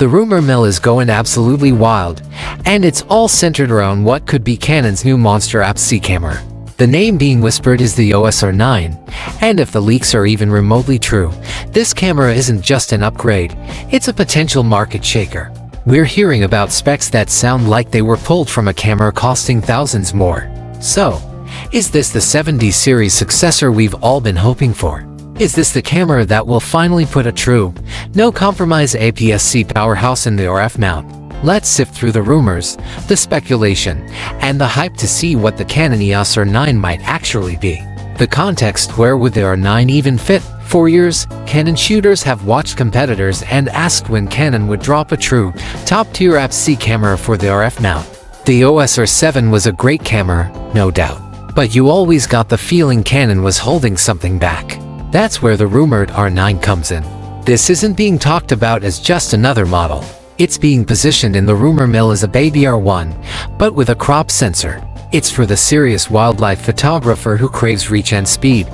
The rumor mill is going absolutely wild, and it's all centered around what could be Canon's new monster APS-C camera. The name being whispered is the EOS R9, and if the leaks are even remotely true, this camera isn't just an upgrade, it's a potential market shaker. We're hearing about specs that sound like they were pulled from a camera costing thousands more. So, is this the 70 series successor we've all been hoping for? Is this the camera that will finally put a true, no-compromise APS-C powerhouse in the RF mount? Let's sift through the rumors, the speculation, and the hype to see what the Canon EOS R9 might actually be. The context: where would the R9 even fit? For years, Canon shooters have watched competitors and asked when Canon would drop a true, top-tier APS-C camera for the RF mount. The EOS R7 was a great camera, no doubt. But you always got the feeling Canon was holding something back. That's where the rumored R9 comes in. This isn't being talked about as just another model. It's being positioned in the rumor mill as a baby R1, but with a crop sensor. It's for the serious wildlife photographer who craves reach and speed,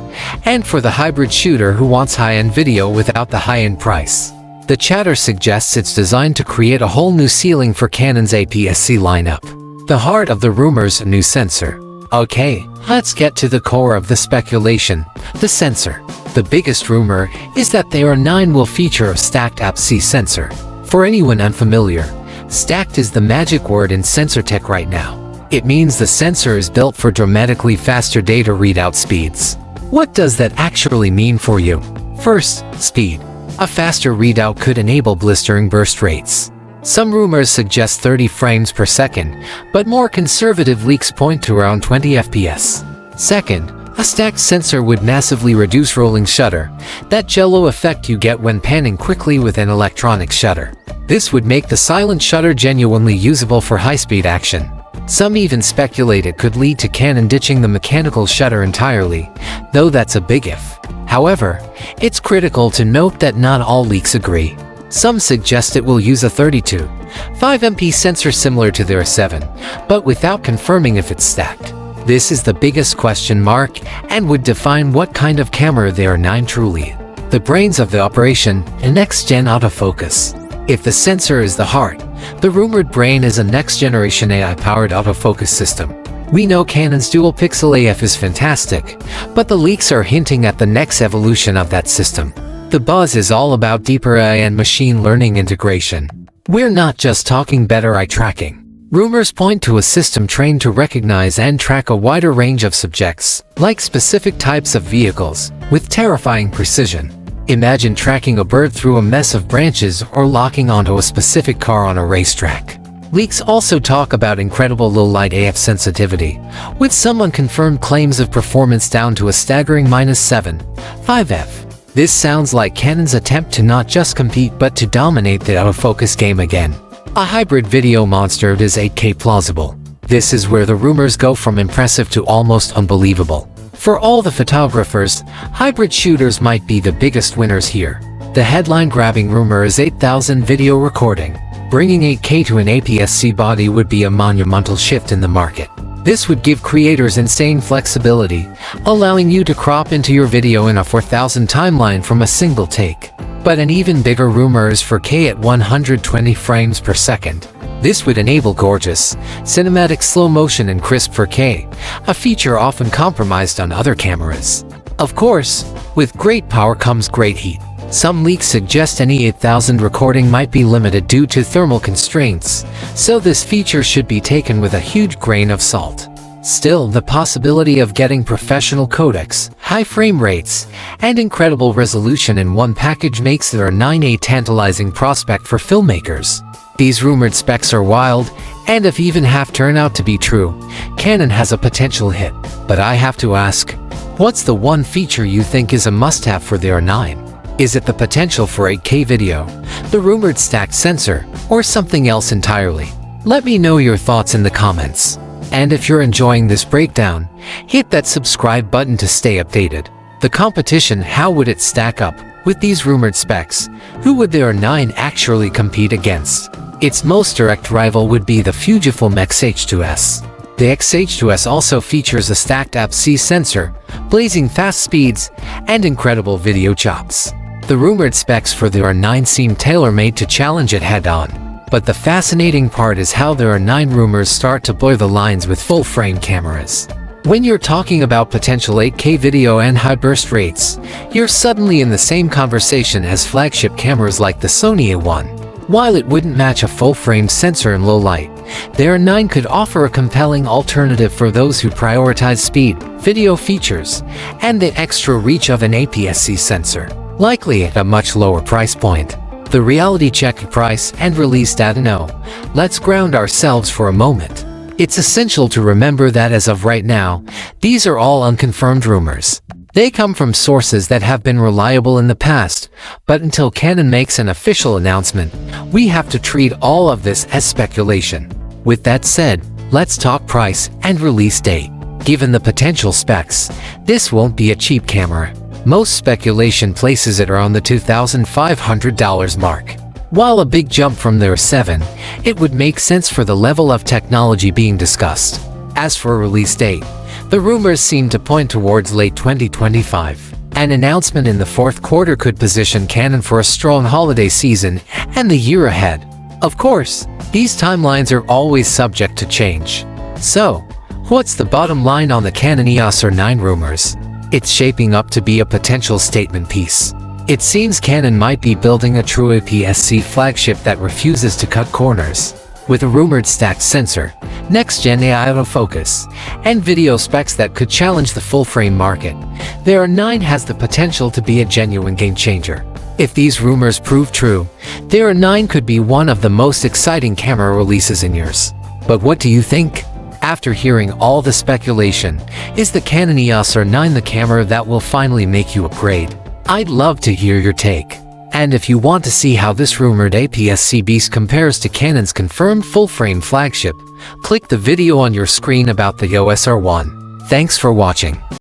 and for the hybrid shooter who wants high-end video without the high-end price. The chatter suggests it's designed to create a whole new ceiling for Canon's APS-C lineup. The heart of the rumors: a new sensor. Okay, let's get to the core of the speculation: the sensor. The biggest rumor is that the R9 will feature a stacked APS-C sensor. For anyone unfamiliar, stacked is the magic word in sensor tech right now. It means the sensor is built for dramatically faster data readout speeds. What does that actually mean for you? First, speed. A faster readout could enable blistering burst rates. Some rumors suggest 30 frames per second, but more conservative leaks point to around 20 FPS. Second, a stacked sensor would massively reduce rolling shutter, that jello effect you get when panning quickly with an electronic shutter. This would make the silent shutter genuinely usable for high-speed action. Some even speculate it could lead to Canon ditching the mechanical shutter entirely, though that's a big if. However, it's critical to note that not all leaks agree. Some suggest it will use a 32.5 MP sensor similar to the R7, but without confirming if it's stacked. This is the biggest question mark and would define what kind of camera the R9 truly is. The brains of the operation, a next-gen autofocus. If the sensor is the heart, the rumored brain is a next-generation AI-powered autofocus system. We know Canon's dual-pixel AF is fantastic, but the leaks are hinting at the next evolution of that system. The buzz is all about deeper AI and machine learning integration. We're not just talking better eye tracking. Rumors point to a system trained to recognize and track a wider range of subjects, like specific types of vehicles, with terrifying precision. Imagine tracking a bird through a mess of branches or locking onto a specific car on a racetrack. Leaks also talk about incredible low-light AF sensitivity, with some unconfirmed claims of performance down to a staggering -7.5 f. This sounds like Canon's attempt to not just compete but to dominate the autofocus game again. A hybrid video monster is 8K plausible. This is where the rumors go from impressive to almost unbelievable. For all the photographers, hybrid shooters might be the biggest winners here. The headline-grabbing rumor is 8,000 video recording. Bringing 8K to an APS-C body would be a monumental shift in the market. This would give creators insane flexibility, allowing you to crop into your video in a 4000 timeline from a single take. But an even bigger rumor is 4K at 120 frames per second. This would enable gorgeous, cinematic slow motion and crisp 4K, a feature often compromised on other cameras. Of course, with great power comes great heat. Some leaks suggest any 8000 recording might be limited due to thermal constraints, so this feature should be taken with a huge grain of salt. Still, the possibility of getting professional codecs, high frame rates, and incredible resolution in one package makes the R9 a tantalizing prospect for filmmakers. These rumored specs are wild, and if even half turn out to be true, Canon has a potential hit. But I have to ask, what's the one feature you think is a must-have for the R9? Is it the potential for 8K video, the rumored stacked sensor, or something else entirely? Let me know your thoughts in the comments. And if you're enjoying this breakdown, hit that subscribe button to stay updated. The competition: how would it stack up? With these rumored specs, who would the R9 actually compete against? Its most direct rival would be the Fujifilm X-H2S. The X-H2S also features a stacked APS-C sensor, blazing fast speeds, and incredible video chops. The rumored specs for the R9 seem tailor-made to challenge it head-on. But the fascinating part is how the R9 rumors start to blur the lines with full-frame cameras. When you're talking about potential 8K video and high burst rates, you're suddenly in the same conversation as flagship cameras like the Sony A1. While it wouldn't match a full-frame sensor in low light, the R9 could offer a compelling alternative for those who prioritize speed, video features, and the extra reach of an APS-C sensor, likely at a much lower price point. The reality check price and release data. Now, let's ground ourselves for a moment. It's essential to remember that as of right now, these are all unconfirmed rumors. They come from sources that have been reliable in the past, but until Canon makes an official announcement, we have to treat all of this as speculation. With that said, let's talk price and release date. Given the potential specs, this won't be a cheap camera. Most speculation places it around the $2,500 mark. While a big jump from the R7, it would make sense for the level of technology being discussed. As for a release date, the rumors seem to point towards late 2025. An announcement in the fourth quarter could position Canon for a strong holiday season and the year ahead. Of course, these timelines are always subject to change. So, what's the bottom line on the Canon EOS R9 rumors? It's shaping up to be a potential statement piece. It seems Canon might be building a true APS-C flagship that refuses to cut corners. With a rumored stacked sensor, next-gen AI autofocus, and video specs that could challenge the full-frame market, the R9 has the potential to be a genuine game-changer. If these rumors prove true, the R9 could be one of the most exciting camera releases in years. But what do you think? After hearing all the speculation, is the Canon EOS R9 the camera that will finally make you upgrade? I'd love to hear your take. And if you want to see how this rumored APS-C beast compares to Canon's confirmed full-frame flagship, click the video on your screen about the EOS R1. Thanks for watching.